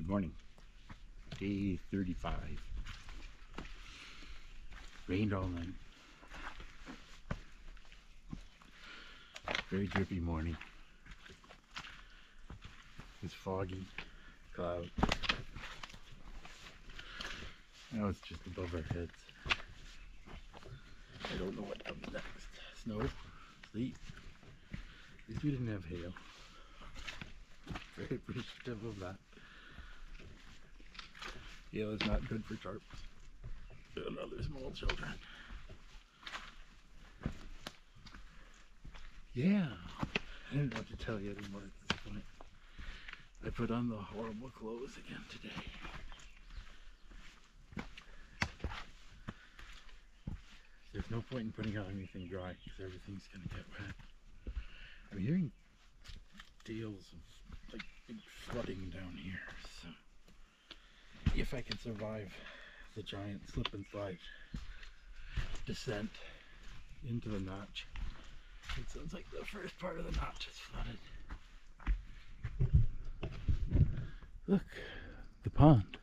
Good morning. Day 35. Rained all night. Very drippy morning. It's foggy, cloud. Now it's just above our heads. I don't know what comes next. Snow, sleet. At least we didn't have hail. Very appreciative of that. Hail is not good for tarps and other small children. Yeah, I don't know what to tell you anymore at this point. I put on the horrible clothes again today. There's no point in putting on anything dry because everything's going to get wet. I'm hearing tales of like big flooding down here, so if I can survive the giant slip and slide descent into the notch. It sounds like the first part of the notch is flooded. Look, the pond.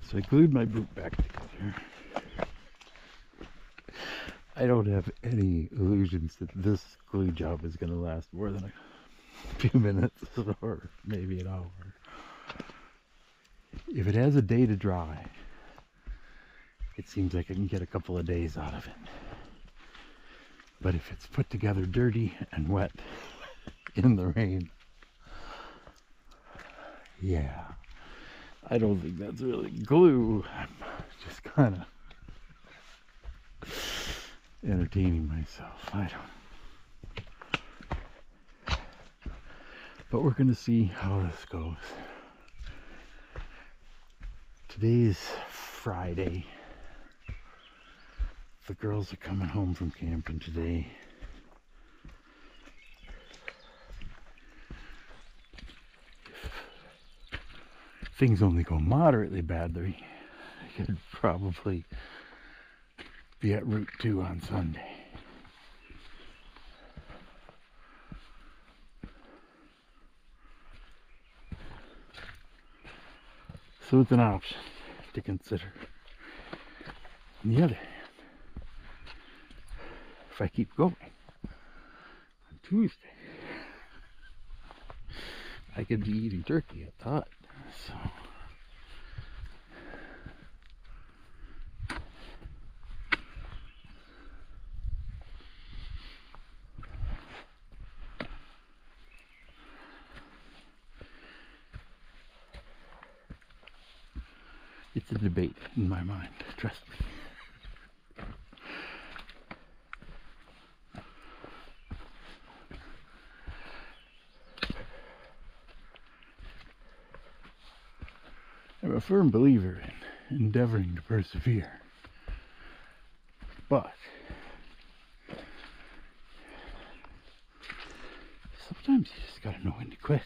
So I glued my boot back together. I don't have any illusions that this glue job is going to last more than a few minutes or maybe an hour. If it has a day to dry, it seems like I can get a couple of days out of it. But if it's put together dirty and wet in the rain, yeah. I don't think that's really glue. I'm just kind of entertaining myself. I don't. But we're going to see how this goes. Today's Friday. The girls are coming home from camping today. Things only go moderately badly, I could probably be at Route 2 on Sunday. So it's an option to consider. On the other hand, if I keep going on Tuesday, I could be eating turkey at the hut. So it's a debate in my mind, trust me. I'm a firm believer in endeavoring to persevere, but sometimes you just gotta know when to quit.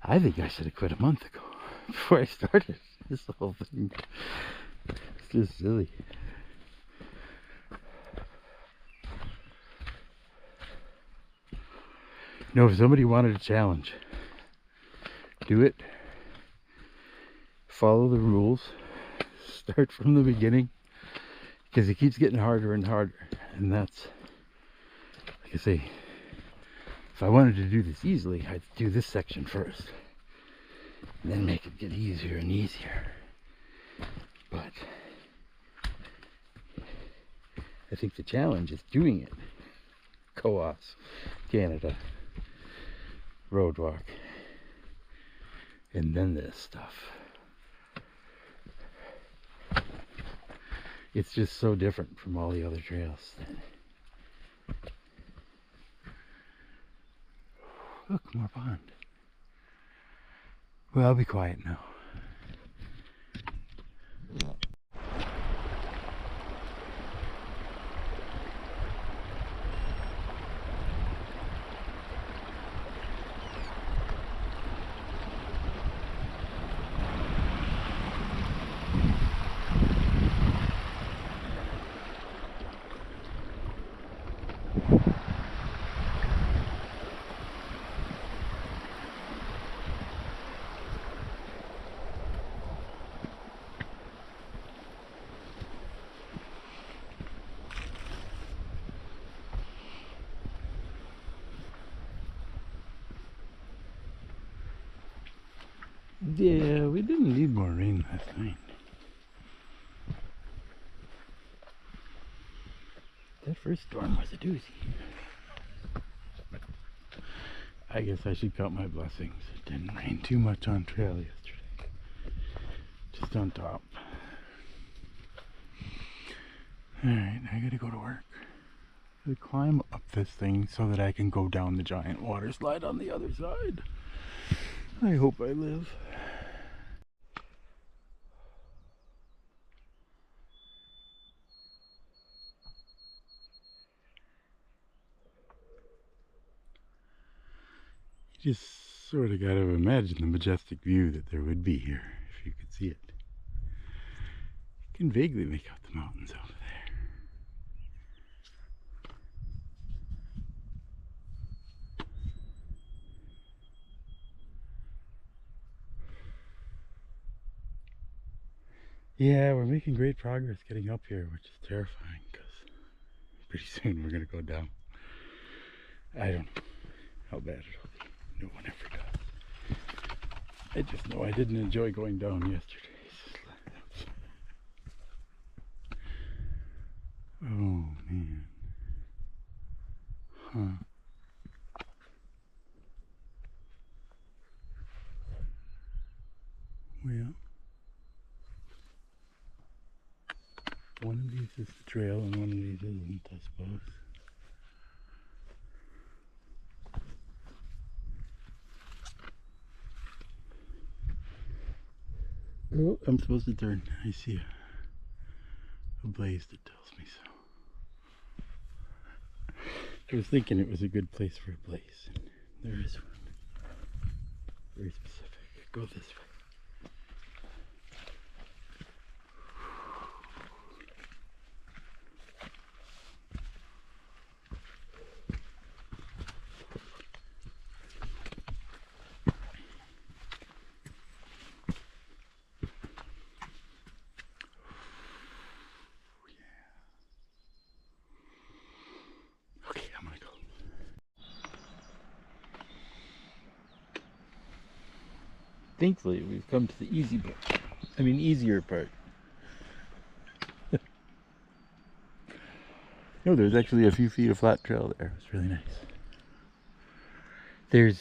I think I should have quit a month ago before I started this whole thing. It's just silly. You know, if somebody wanted a challenge, do it. Follow the rules, start from the beginning, because it keeps getting harder and harder. And that's, like I say, if I wanted to do this easily, I'd do this section first and then make it get easier and easier. But I think the challenge is doing it. Cohos, Canada, road walk, and then this stuff. It's just so different from all the other trails. Look, more pond. Well, I'll be quiet now. Yeah, we didn't need more rain last night. That first storm was a doozy. I guess I should count my blessings. It didn't rain too much on trail yesterday. Just on top. Alright, I gotta go to work. I gotta climb up this thing so that I can go down the giant water slide on the other side. I hope I live. You just sort of got to imagine the majestic view that there would be here if you could see it. You can vaguely make out the mountains over there. Yeah, we're making great progress getting up here, which is terrifying because pretty soon we're going to go down. I don't know how bad it'll be. No one ever does. I just know I didn't enjoy going down yesterday. Oh man. Huh. Well, one of these is the trail and one of these isn't, I suppose. Oh, I'm supposed to turn. I see a blaze that tells me so. I was thinking it was a good place for a blaze. There is one. Very specific. Go this way. Thankfully, we've come to the easy part. I mean, easier part. No, there's actually a few feet of flat trail there. It's really nice. There's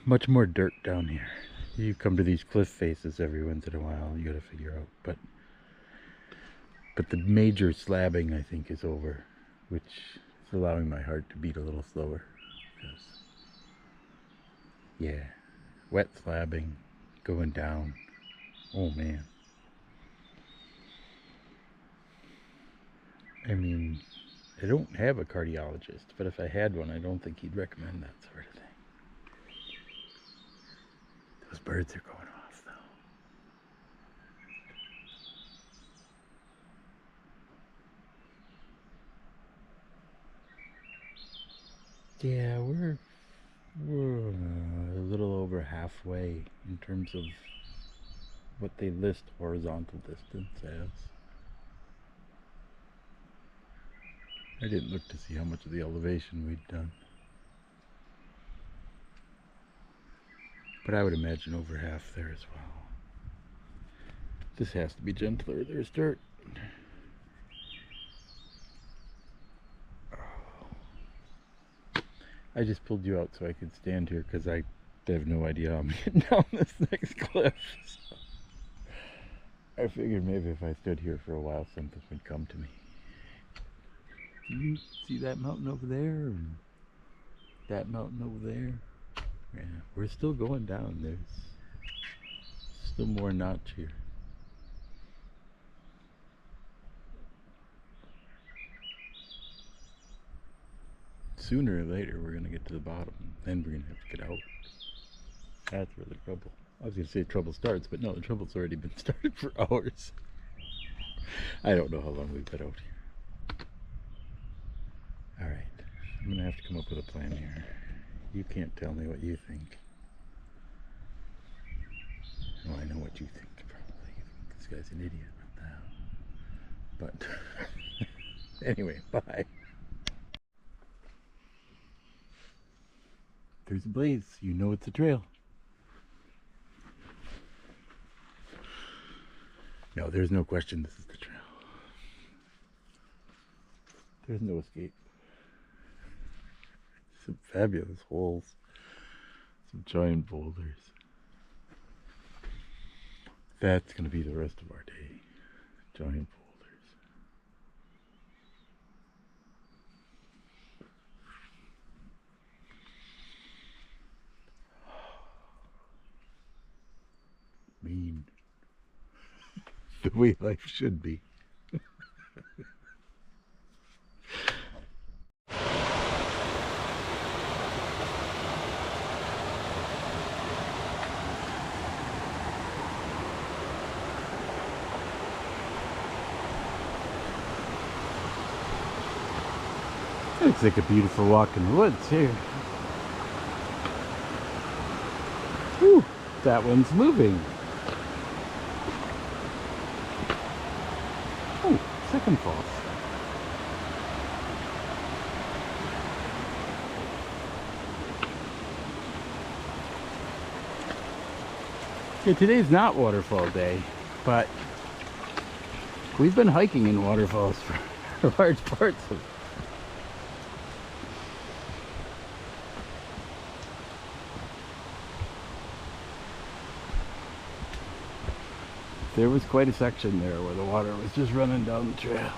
much more dirt down here. You come to these cliff faces every once in a while, you gotta figure out. But the major slabbing, I think, is over, which is allowing my heart to beat a little slower. Because, yeah, wet slabbing. Going down. Oh man. I mean, I don't have a cardiologist, but if I had one, I don't think he'd recommend that sort of thing. Those birds are going off though. Yeah, we're a little over halfway in terms of what they list horizontal distance as. I didn't look to see how much of the elevation we'd done, but I would imagine over half there as well. This has to be gentler. There's dirt. I just pulled you out so I could stand here because I have no idea how I'm getting down this next cliff. So I figured maybe if I stood here for a while, something would come to me. Do you see that mountain over there? And that mountain over there? Yeah, we're still going down. There's still more notch here. Sooner or later, we're going to get to the bottom. Then we're going to have to get out. That's where the trouble. I was going to say trouble starts, but no, the trouble's already been started for hours. I don't know how long we've been out here. Alright, I'm going to have to come up with a plan here. You can't tell me what you think. Well, I know what you think, probably. You think this guy's an idiot. But, anyway, bye. There's a blaze. You know it's a trail. No, there's no question this is the trail. There's no escape. Some fabulous holes. Some giant boulders. That's going to be the rest of our day. Giant boulders. Mean. The way life should be. Looks like a beautiful walk in the woods here. Whew, that one's moving. Oh, second falls. Yeah, today's not waterfall day, but we've been hiking in waterfalls for large parts of it. There was quite a section there where the water was just running down the trail.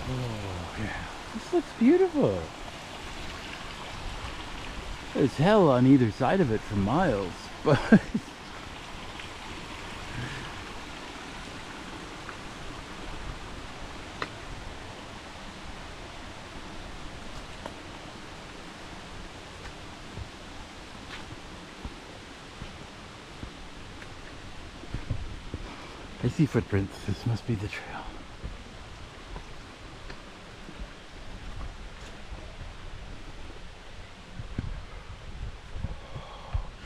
Oh, yeah. This looks beautiful. There's hell on either side of it for miles, but I see footprints. This must be the trail.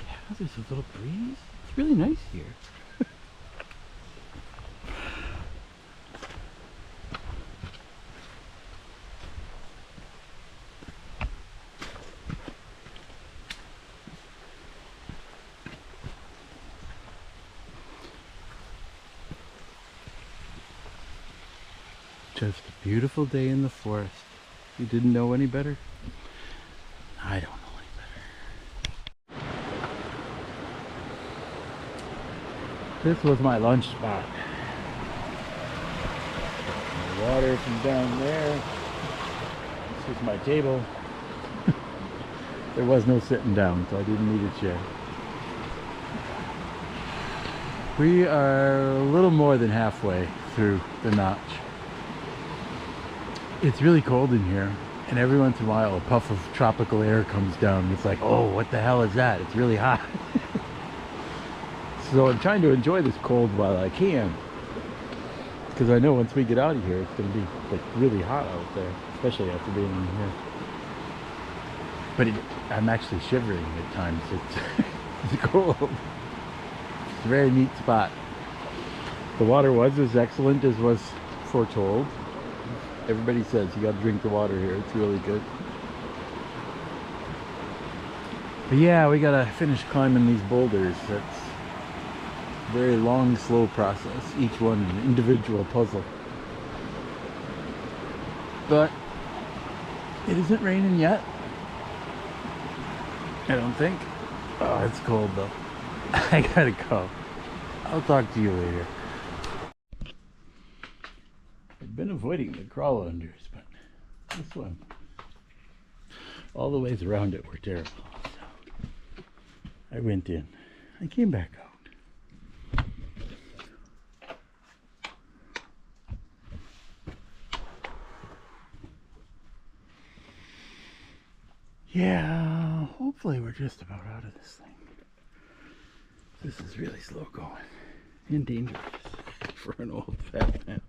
Yeah, there's a little breeze. It's really nice here. Just a beautiful day in the forest. You didn't know any better? I don't know any better. This was my lunch spot. Water from down there. This is my table. There was no sitting down, so I didn't need a chair. We are a little more than halfway through the notch. It's really cold in here, and every once in a while a puff of tropical air comes down and it's like, oh, what the hell is that? It's really hot. So I'm trying to enjoy this cold while I can, because I know once we get out of here it's going to be like really hot out there, especially after being in here. But I'm actually shivering at times. It's cold. It's a very neat spot. The water was as excellent as was foretold. Everybody says you gotta drink the water here. It's really good. But yeah, we gotta finish climbing these boulders. That's a very long, slow process. Each one an individual puzzle. But it isn't raining yet. I don't think. Oh, it's cold though. I gotta go. I'll talk to you later. I've been avoiding the crawl unders, but this one, all the ways around it were terrible. So I went in. I came back out. Yeah, hopefully we're just about out of this thing. This is really slow going and dangerous for an old fat man.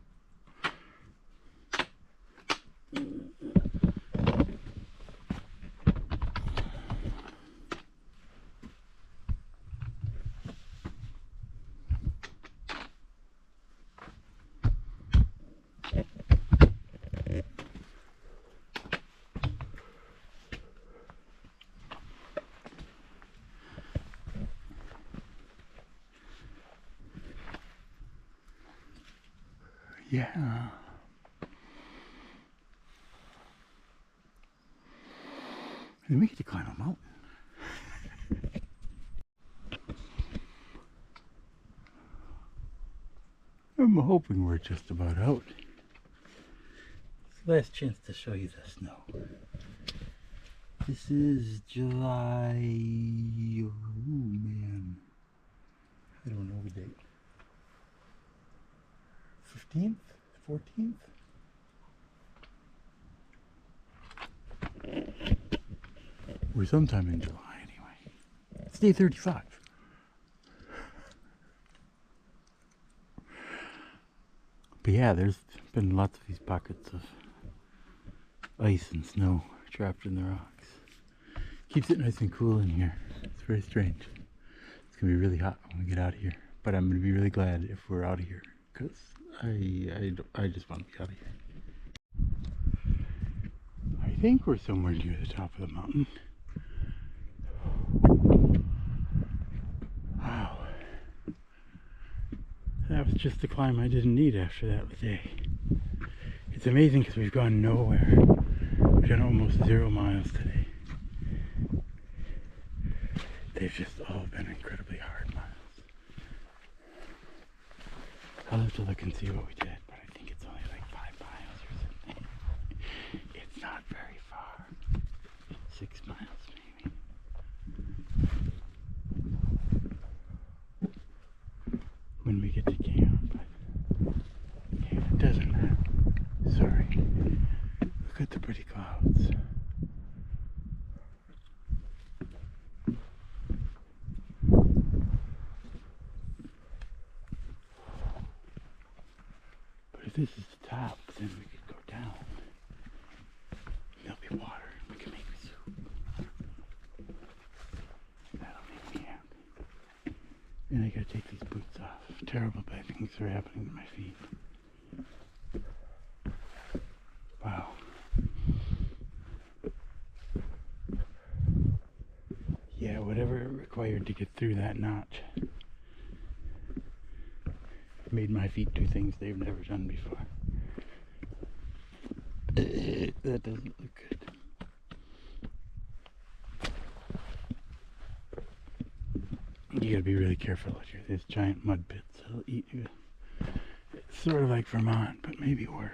Yeah. And we get to climb a mountain. I'm hoping we're just about out. It's the last chance to show you the snow. This is July, oh man, I don't know the date. 15th? 14th? Or sometime in July anyway. It's day 35. But yeah, there's been lots of these pockets of ice and snow trapped in the rocks. Keeps it nice and cool in here. It's very strange. It's gonna be really hot when we get out of here. But I'm gonna be really glad if we're out of here, because I just want to be out of here. I think we're somewhere near the top of the mountain. Wow. That was just the climb I didn't need after that day. It's amazing because we've gone nowhere. We've done almost 0 miles today. They've just all been incredibly hard miles. I'll have to look and see what we did, but I think it's only like 5 miles or something. It's not very far. 6 miles maybe. When we get to camp. Yeah, it doesn't matter. Sorry. Look at the pretty clouds. If this is the top, then we could go down. There'll be water. We can make soup. That'll make me happy. And I gotta take these boots off. Terrible bad things are happening to my feet. Wow. Yeah, whatever it required to get through that notch made my feet do things they've never done before. That doesn't look good. You gotta be really careful out here. There's giant mud pits that'll eat you. It's sort of like Vermont, but maybe worse.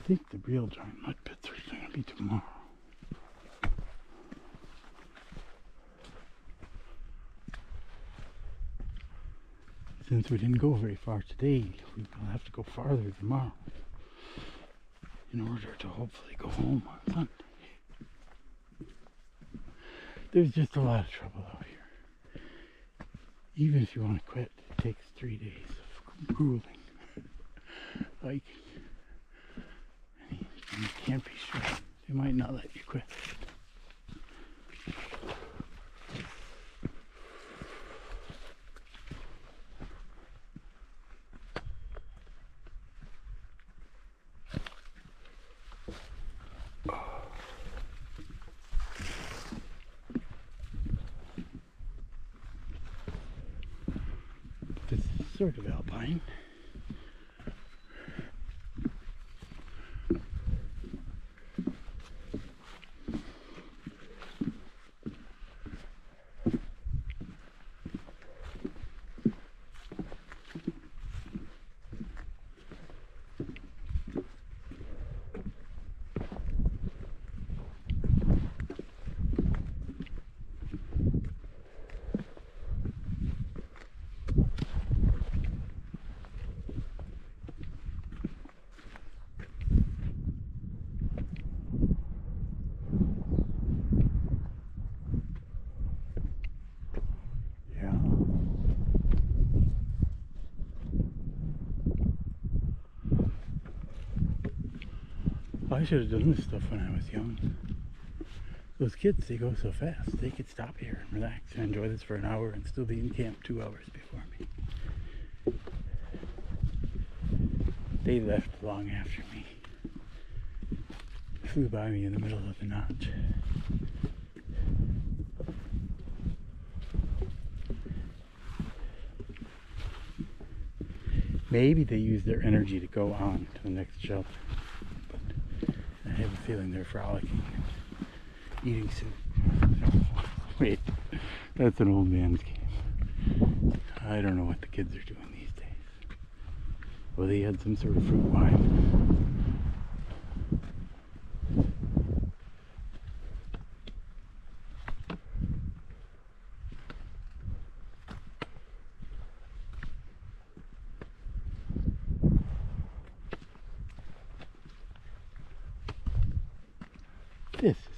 I think the real giant mud pits are going to be tomorrow. Since we didn't go very far today, we will have to go farther tomorrow in order to hopefully go home on Sunday. There's just a lot of trouble out here. Even if you want to quit, it takes 3 days of grueling hiking. You can't be sure. They might not let you quit. This is sort of alpine. I should have done this stuff when I was young. Those kids, they go so fast. They could stop here and relax and enjoy this for an hour and still be in camp 2 hours before me. They left long after me. Flew by me in the middle of the notch. Maybe they use their energy to go on to the next shelter. But I have a feeling they're frolicking, eating soup. Wait, that's an old man's game. I don't know what the kids are doing these days. Well, they had some sort of fruit wine. This is